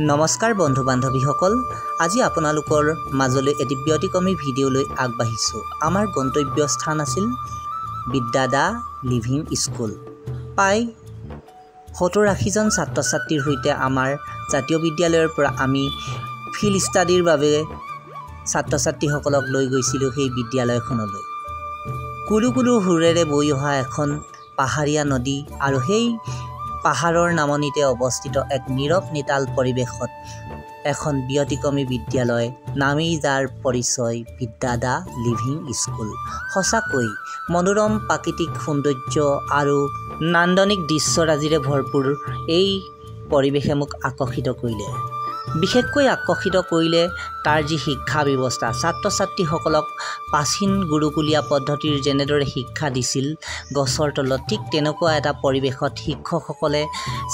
নমস্কাৰ বন্ধু বান্ধৱীসকল, আজি আপোনালোকৰ মাজলৈ এটি ব্যতিক্ৰমী ভিডিঅ' লৈ আগবাঢ়িছোঁ। আমাৰ গন্তব্য স্থান আছিল বিদ্যাদা লিভিং স্কুল। প্ৰায় ৭০-৮০ জন ছাত্ৰ ছাত্ৰীৰ সৈতে আমাৰ জাতীয় বিদ্যালয়ৰ পৰা আমি ফিল্ড ষ্টাডিৰ বাবে ছাত্ৰ ছাত্ৰীসকলক লৈ গৈছিলোঁ সেই বিদ্যালয়খনলৈ। কুলু কুলু সুৰেৰে বৈ অহা এখন পাহাৰীয়া নদী আৰু সেই পাহাৰৰ নামনিতে অৱস্থিত এক নীৰৱ নিতাল পৰিৱেশত এখন ব্যতিক্ৰমী বিদ্যালয়, নামেই যাৰ পৰিচয় বিদ্যাদা লিভিং স্কুল। সঁচাকৈ মনোৰম প্ৰাকৃতিক সৌন্দৰ্য আৰু নান্দনিক দৃশ্যৰাজিৰে ভৰপূৰ এই পৰিৱেশে মোক আকৰ্ষিত কৰিলে। বিশেষকৈ আকৰ্ষিত কৰিলে তাৰ যি শিক্ষা ব্যৱস্থা। ছাত্ৰ ছাত্ৰীসকলক প্ৰাচীন গুৰুকুলীয়া পদ্ধতিৰ যেনেদৰে শিক্ষা দিছিল গছৰ তলত, ঠিক তেনেকুৱা এটা পৰিৱেশত শিক্ষকসকলে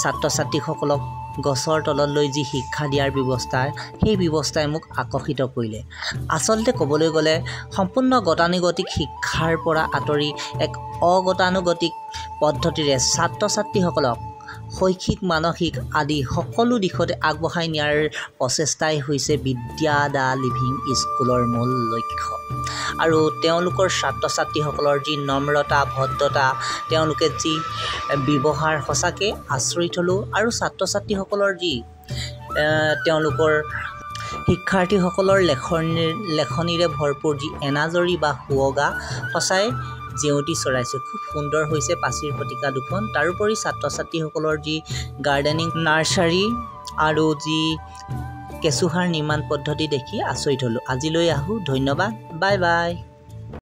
ছাত্ৰ ছাত্ৰীসকলক গছৰ তলত লৈ যি শিক্ষা দিয়াৰ ব্যৱস্থা, সেই ব্যৱস্থাই মোক আকৰ্ষিত কৰিলে। আচলতে ক'বলৈ গ'লে সম্পূৰ্ণ গতানুগতিক শিক্ষাৰ পৰা আঁতৰি এক অগতানুগতিক পদ্ধতিৰে ছাত্ৰ ছাত্ৰীসকলক শৈক্ষিক মানসিক আদি সকলো দিশতে আগবঢ়াই নিয়াৰ প্ৰচেষ্টাই হৈছে বিদ্যাদা লিভিং স্কুলৰ মূল লক্ষ্য। আৰু তেওঁলোকৰ ছাত্ৰ ছাত্ৰীসকলৰ যি নম্ৰতা ভদ্ৰতা, তেওঁলোকে যি ব্যৱহাৰ, সঁচাকৈ আচৰিত হ'লোঁ। আৰু ছাত্ৰ ছাত্ৰীসকলৰ যি তেওঁলোকৰ শিক্ষাৰ্থীসকলৰ লেখনিৰে ভৰপূৰ যি এনাজৰী বা সুৱগা, সঁচাই জেউতি চৰাইছে। খুব সুন্দৰ হৈছে প্ৰাচীৰ পত্ৰিকা দুখন। তাৰোপৰি ছাত্ৰ ছাত্ৰীসকলৰ যি গাৰ্ডেনিং, নাৰ্চাৰী আৰু যি কেঁচুসাৰ নিৰ্মাণ পদ্ধতি দেখি আচৰিত হ'লোঁ। আজিলৈ আহোঁ, ধন্যবাদ, বাই বাই।